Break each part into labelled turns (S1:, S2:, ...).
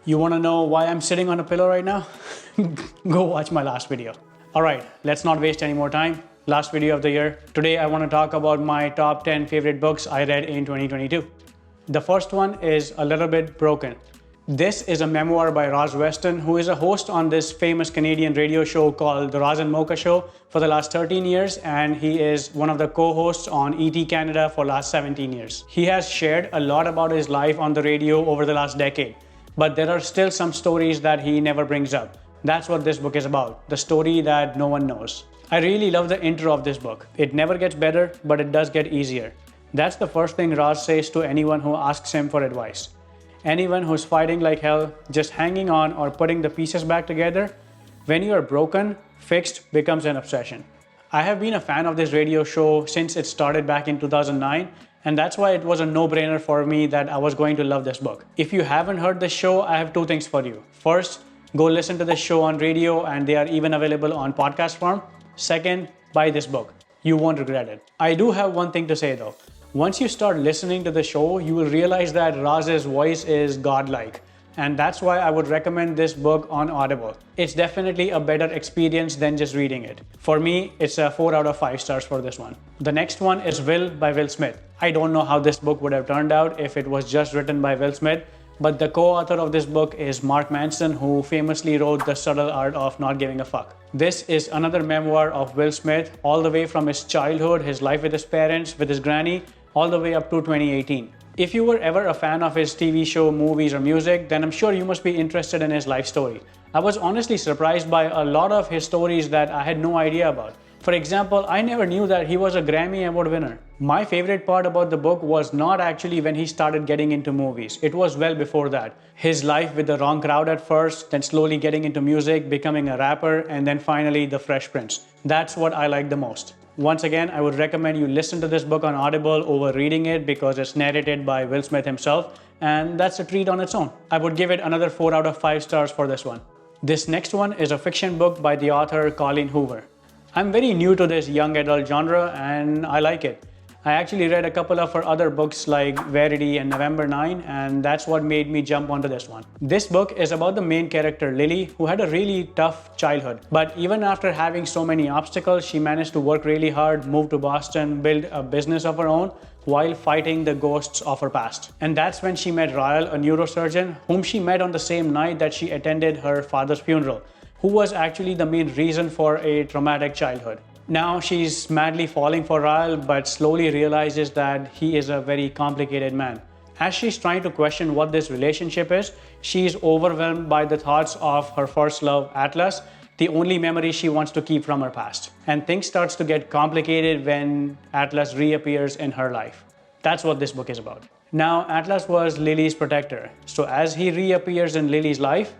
S1: You want to know why I'm sitting on a pillow right now? Go watch my last video. All right, let's not waste any more time. Last video of the year. Today I want to talk about my top 10 favorite books I read in 2022. The first one is A Little Bit Broken. This is a memoir by Roz Weston, who is a host on this famous Canadian radio show called The Roz and Mocha Show for the last 13 years, and he is one of the co-hosts on ET Canada for the last 17 years. He has shared a lot about his life on the radio over the last decade, but there are still some stories that he never brings up. That's what this book is about, the story that no one knows. I really love the intro of this book. It never gets better, but it does get easier. That's the first thing Roz says to anyone who asks him for advice. Anyone who's fighting like hell, just hanging on or putting the pieces back together, when you are broken, fixed becomes an obsession. I have been a fan of this radio show since it started back in 2009, and that's why it was a no-brainer for me that I was going to love this book. If you haven't heard this show, I have two things for you. First, go listen to this show on radio, and they are even available on podcast form. Second, buy this book. You won't regret it. I do have one thing to say though. Once you start listening to the show, you will realize that Roz's voice is godlike. And that's why I would recommend this book on Audible. It's definitely a better experience than just reading it. For me, it's a 4 out of 5 stars for this one. The next one is Will by Will Smith. I don't know how this book would have turned out if it was just written by Will Smith, but the co-author of this book is Mark Manson, who famously wrote The Subtle Art of Not Giving a Fuck. This is another memoir of Will Smith, all the way from his childhood, his life with his parents, with his granny, all the way up to 2018. If you were ever a fan of his TV show, movies, or music, then I'm sure you must be interested in his life story. I was honestly surprised by a lot of his stories that I had no idea about. For example, I never knew that he was a Grammy Award winner. My favorite part about the book was not actually when he started getting into movies. It was well before that. His life with the wrong crowd at first, then slowly getting into music, becoming a rapper, and then finally The Fresh Prince. That's what I like the most. Once again, I would recommend you listen to this book on Audible over reading it because it's narrated by Will Smith himself, and that's a treat on its own. I would give it another 4 out of 5 stars for this one. This next one is a fiction book by the author Colleen Hoover. I'm very new to this young adult genre and I like it. I actually read a couple of her other books like Verity and November 9, and that's what made me jump onto this one. This book is about the main character Lily, who had a really tough childhood. But even after having so many obstacles, she managed to work really hard, move to Boston, build a business of her own while fighting the ghosts of her past. And that's when she met Ryle, a neurosurgeon, whom she met on the same night that she attended her father's funeral, who was actually the main reason for a traumatic childhood. Now she's madly falling for Ryle, but slowly realizes that he is a very complicated man. As she's trying to question what this relationship is, she's overwhelmed by the thoughts of her first love, Atlas, the only memory she wants to keep from her past. And things starts to get complicated when Atlas reappears in her life. That's what this book is about. Now, Atlas was Lily's protector. So as he reappears in Lily's life,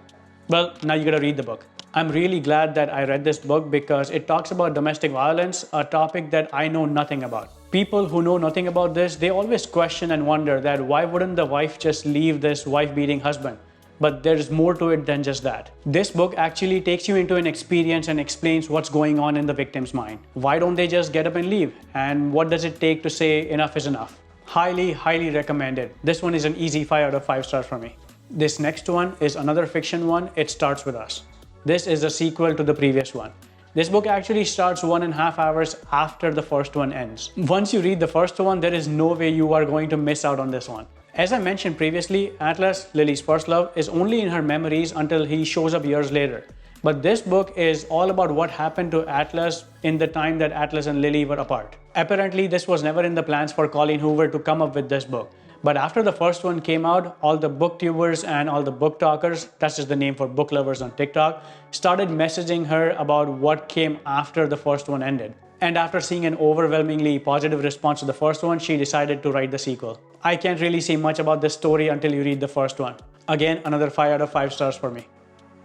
S1: well, now you gotta read the book. I'm really glad that I read this book because it talks about domestic violence, a topic that I know nothing about. People who know nothing about this, they always question and wonder that why wouldn't the wife just leave this wife-beating husband? But there's more to it than just that. This book actually takes you into an experience and explains what's going on in the victim's mind. Why don't they just get up and leave? And what does it take to say enough is enough? Highly, highly recommended. This one is an easy 5 out of 5 stars for me. This next one is another fiction one. It Starts With Us. This is a sequel to the previous one. This book actually starts 1.5 hours after the first one ends. Once you read the first one, there is no way you are going to miss out on this one. As I mentioned previously, Atlas, Lily's first love, is only in her memories until he shows up years later. But this book is all about what happened to Atlas in the time that Atlas and Lily were apart. Apparently, this was never in the plans for Colleen Hoover to come up with this book. But after the first one came out, all the booktubers and all the book talkers, that's just the name for book lovers on TikTok, started messaging her about what came after the first one ended. And after seeing an overwhelmingly positive response to the first one, she decided to write the sequel. I can't really say much about this story until you read the first one. Again, another 5 out of 5 stars for me.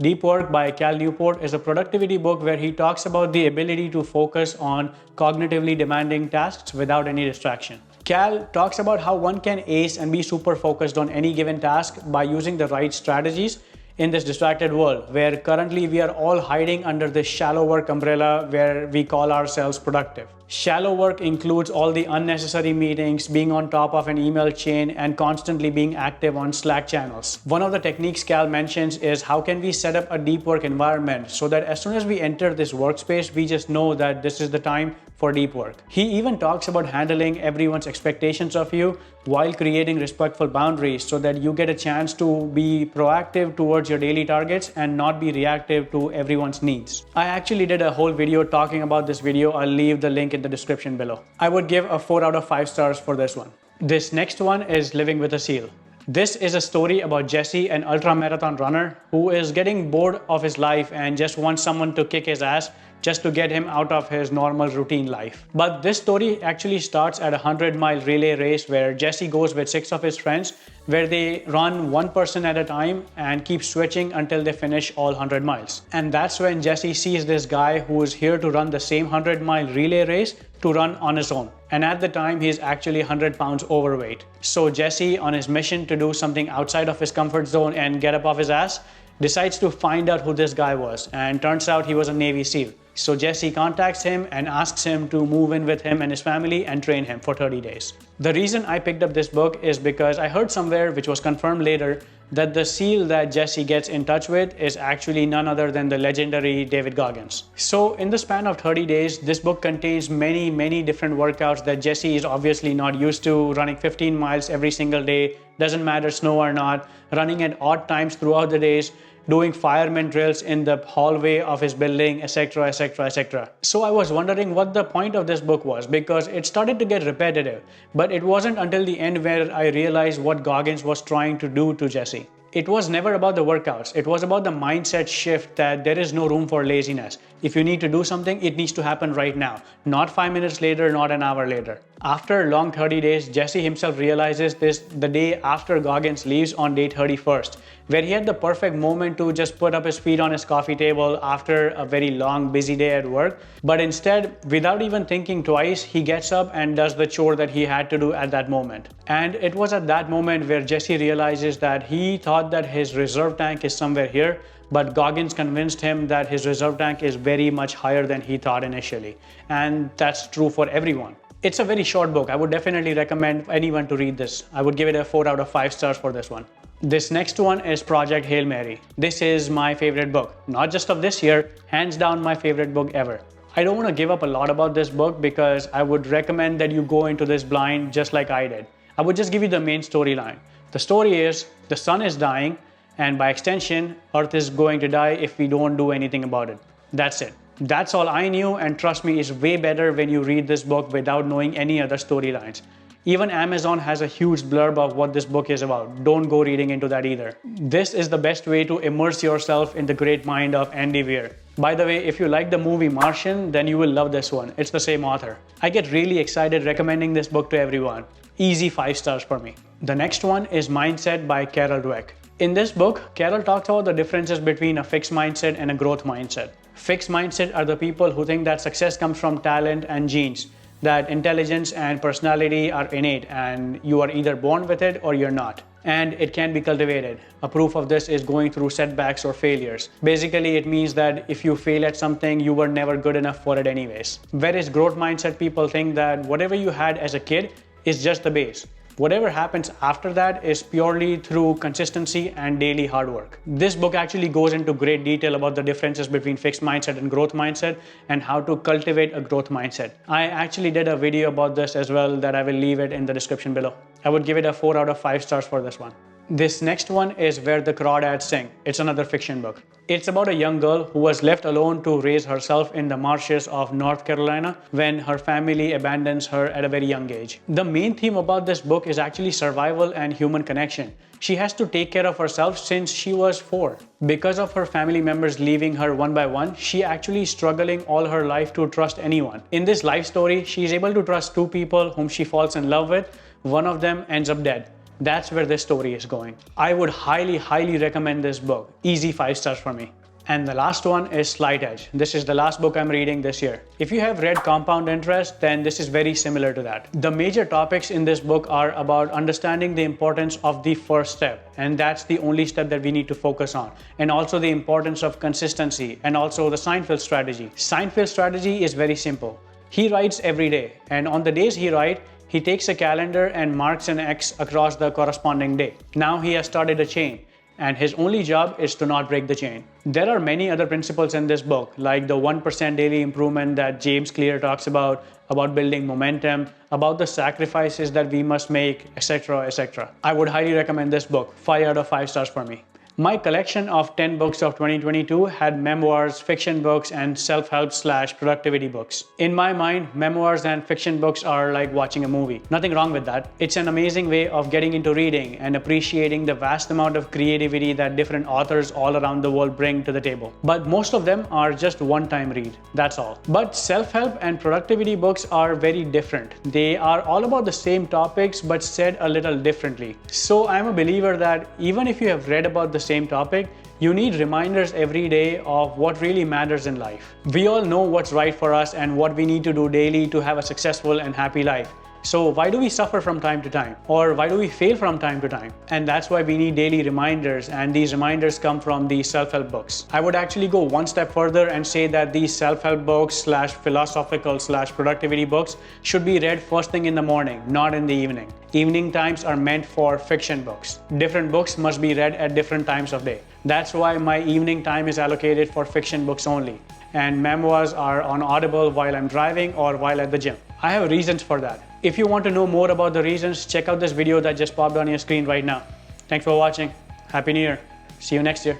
S1: Deep Work by Cal Newport is a productivity book where he talks about the ability to focus on cognitively demanding tasks without any distraction. Cal talks about how one can ace and be super focused on any given task by using the right strategies in this distracted world, where currently we are all hiding under this shallow work umbrella where we call ourselves productive. Shallow work includes all the unnecessary meetings, being on top of an email chain, and constantly being active on Slack channels. One of the techniques Cal mentions is how can we set up a deep work environment so that as soon as we enter this workspace, we just know that this is the time for deep work. He even talks about handling everyone's expectations of you while creating respectful boundaries so that you get a chance to be proactive towards your daily targets and not be reactive to everyone's needs. I actually did a whole video talking about this video. I'll leave the link in the description below. I would give a 4 out of 5 stars for this one. This next one is Living with a Seal. This is a story about Jesse, an ultra-marathon runner who is getting bored of his life and just wants someone to kick his ass just to get him out of his normal routine life. But this story actually starts at a 100-mile relay race where Jesse goes with 6 of his friends, where they run one person at a time and keep switching until they finish all 100 miles. And that's when Jesse sees this guy who is here to run the same 100-mile relay race to run on his own. And at the time, he's actually 100 pounds overweight. So Jesse, on his mission to do something outside of his comfort zone and get up off his ass, decides to find out who this guy was, and turns out he was a Navy SEAL. So Jesse contacts him and asks him to move in with him and his family and train him for 30 days. The reason I picked up this book is because I heard somewhere, which was confirmed later, that the SEAL that Jesse gets in touch with is actually none other than the legendary David Goggins. So in the span of 30 days, this book contains many different workouts that Jesse is obviously not used to, running 15 miles every single day, doesn't matter snow or not, running at odd times throughout the days, doing fireman drills in the hallway of his building, etc, etc, etc. So I was wondering what the point of this book was, because it started to get repetitive, but it wasn't until the end where I realized what Goggins was trying to do to Jesse. It was never about the workouts. It was about the mindset shift that there is no room for laziness. If you need to do something, it needs to happen right now, not 5 minutes later, not an hour later. After a long 30 days, Jesse himself realizes this the day after Goggins leaves on day 31st, where he had the perfect moment to just put up his feet on his coffee table after a very long, busy day at work. But instead, without even thinking twice, he gets up and does the chore that he had to do at that moment. And it was at that moment where Jesse realizes that he thought that his reserve tank is somewhere here, but Goggins convinced him that his reserve tank is very much higher than he thought initially. And that's true for everyone. It's a very short book. I would definitely recommend anyone to read this. I would give it a 4 out of 5 stars for this one. This next one is Project Hail Mary. This is my favorite book, not just of this year, hands down my favorite book ever. I don't want to give up a lot about this book because I would recommend that you go into this blind just like I did. I would just give you the main storyline. The story is the sun is dying, and by extension, Earth is going to die if we don't do anything about it. That's it. That's all I knew, and trust me, it's way better when you read this book without knowing any other storylines. Even Amazon has a huge blurb of what this book is about. Don't go reading into that either. This is the best way to immerse yourself in the great mind of Andy Weir. By the way, if you like the movie Martian, then you will love this one. It's the same author. I get really excited recommending this book to everyone. Easy 5 stars for me. The next one is Mindset by Carol Dweck. In this book, Carol talks about the differences between a fixed mindset and a growth mindset. Fixed mindset are the people who think that success comes from talent and genes, that intelligence and personality are innate and you are either born with it or you're not. And it can be cultivated. A proof of this is going through setbacks or failures. Basically, it means that if you fail at something, you were never good enough for it anyways. Whereas growth mindset people think that whatever you had as a kid is just the base. Whatever happens after that is purely through consistency and daily hard work. This book actually goes into great detail about the differences between fixed mindset and growth mindset and how to cultivate a growth mindset. I actually did a video about this as well that I will leave it in the description below. I would give it a 4 out of 5 stars for this one. This next one is Where the Crawdads Sing. It's another fiction book. It's about a young girl who was left alone to raise herself in the marshes of North Carolina when her family abandons her at a very young age. The main theme about this book is actually survival and human connection. She has to take care of herself since she was 4. Because of her family members leaving her one by one, she actually is struggling all her life to trust anyone. In this life story, she is able to trust 2 people whom she falls in love with. One of them ends up dead. That's where this story is going. I would highly recommend this book. Easy 5 stars for me. And the last one is Slight Edge. This is the last book I'm reading this year. If you have read Compound Interest, then this is very similar to that. The major topics in this book are about understanding the importance of the first step. And that's the only step that we need to focus on. And also the importance of consistency and also the Seinfeld strategy. Seinfeld strategy is very simple. He writes every day, and on the days he writes, he takes a calendar and marks an X across the corresponding day. Now he has started a chain, and his only job is to not break the chain. There are many other principles in this book, like the 1% daily improvement that James Clear talks about building momentum, about the sacrifices that we must make, etc., etc. I would highly recommend this book. 5 out of 5 stars for me. My collection of 10 books of 2022 had memoirs, fiction books, and self-help / productivity books. In my mind, memoirs and fiction books are like watching a movie. Nothing wrong with that. It's an amazing way of getting into reading and appreciating the vast amount of creativity that different authors all around the world bring to the table. But most of them are just one-time read, that's all. But self-help and productivity books are very different. They are all about the same topics but said a little differently. So I'm a believer that even if you have read about the same topic, you need reminders every day of what really matters in life. We all know what's right for us and what we need to do daily to have a successful and happy life. So why do we suffer from time to time? Or why do we fail from time to time? And that's why we need daily reminders, and these reminders come from these self-help books. I would actually go one step further and say that these self-help books / philosophical / productivity books should be read first thing in the morning, not in the evening. Evening times are meant for fiction books. Different books must be read at different times of day. That's why my evening time is allocated for fiction books only, and memoirs are on Audible while I'm driving or while at the gym. I have reasons for that. If you want to know more about the reasons, check out this video that just popped on your screen right now. Thanks for watching. Happy New Year. See you next year.